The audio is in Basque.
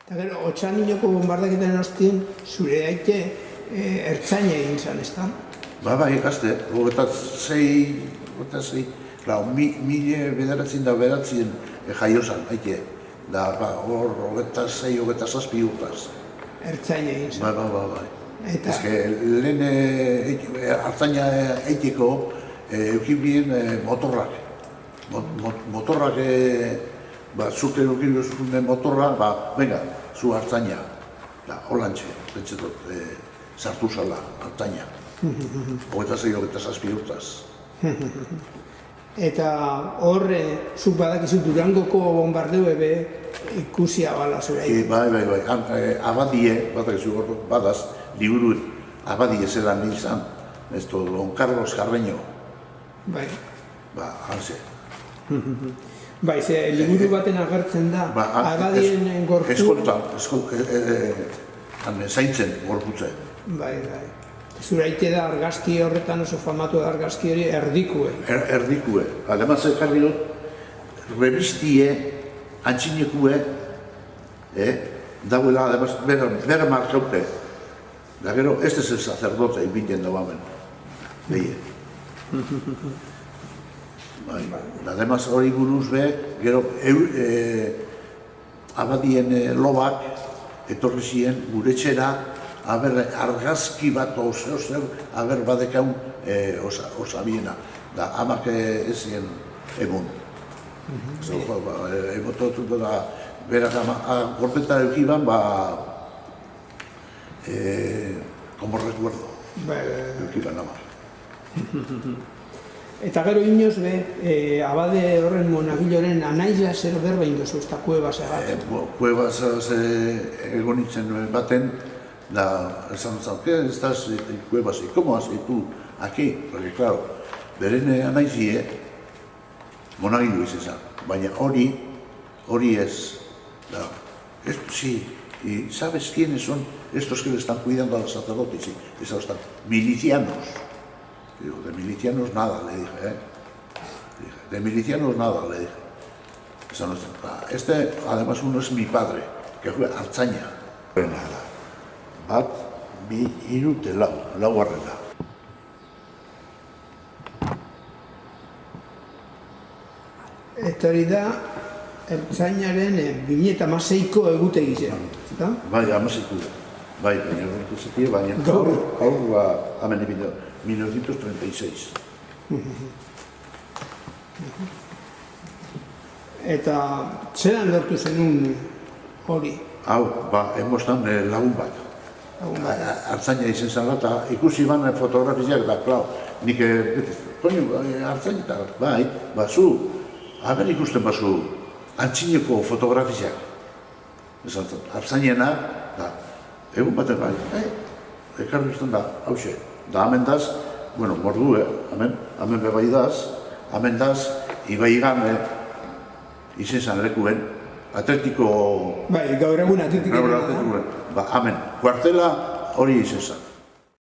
Eta gero, Otxandinoko bombardaketen ostien, zure aite ertzaina egin zan, ez da? Bai, ikaste, hogeta zei, mila bederatzen da beratzen jaiozan, haite. Da, hor, hogeta zei, hogeta zazpi urtaz. Ertzaina egin zan. Bai. Ez que, lehen hartzaina eiteko eukibien motorrak. Motorrak, zute eukibien zuten motorra, venga, zu hartzaina. Holantxe, betxetot, sartu zala hartzaina. Hogeta zei, hogeta zazpi urtaz. Eta horre, zuk badakizu Durangoko bombardeu ebe ikusia bala zure aite. Bai. Abadie, badakizu badaz, liburu abadie zelan izan, esto, Don Carlos Carreño. Bai. Hanse. Bai, ze liburu baten agertzen da, abadien gortu... Eskolta, zaintzen gorputze. Bai. Zure aite da argazki horretan oso famatu da argazki hori erdikue. Erdikue. Ademaz, ekarri dut, revistie, antxinekue, dauela, ademaz, bera markaute. Da gero, este es el sacerdote, inbiten dago hemen. Beie. Ademaz, hori buruz be, gero, abadien lobak, etorri ziren gure txera, argazki bat ozer, badekaun osabiena. Da, amak ezien egun. Emototu da, berak gorpeta eukiban, como recuerdo. Eukiban amak. Eta gero inoz be, abade horren monagiloren anaia zer berba indozu, ez da kuebas egat. Kuebas egon nintzen baten, da, esan zauke, ez da, kuebas, ¿cómo has tú aquí? Porque, claro, beren anaizie, monagilo izan, baina hori ez, da, sí, y ¿sabes quiénes son estos que le están cuidando a los sacerdotes? Sí, esos están milicianos. Digo, de milicianos nada, le dije, de milicianos nada, le dije. Este, además, uno es mi padre, que fue Artzaina. Nada. Bat, bi, hiru, lau arrela. Eta hori da, Ertzainaren 2016ko egutegi zen, ezta? Bai, 16ko. Bai, baina gaur, hemen ibideo, 1936. Eta zelan lortu zenun hori? Hau, emostan lagun bat. Artzaina izen zan eta ikusi ban fotografiziak da, klau. Nik, Artzaina eta, bai, zu, haber ikusten bazu antzineko fotografiziak. Artzainena, egun baten bai, ekarri usten da, hause. Da, hemen daz, bueno, mordue, hemen bebai daz, hemen daz, Ibaigan, izen zan lekuen, Atletiko... Bai, gaur egun Atletiko... Hemen, kuartela hori izen zan.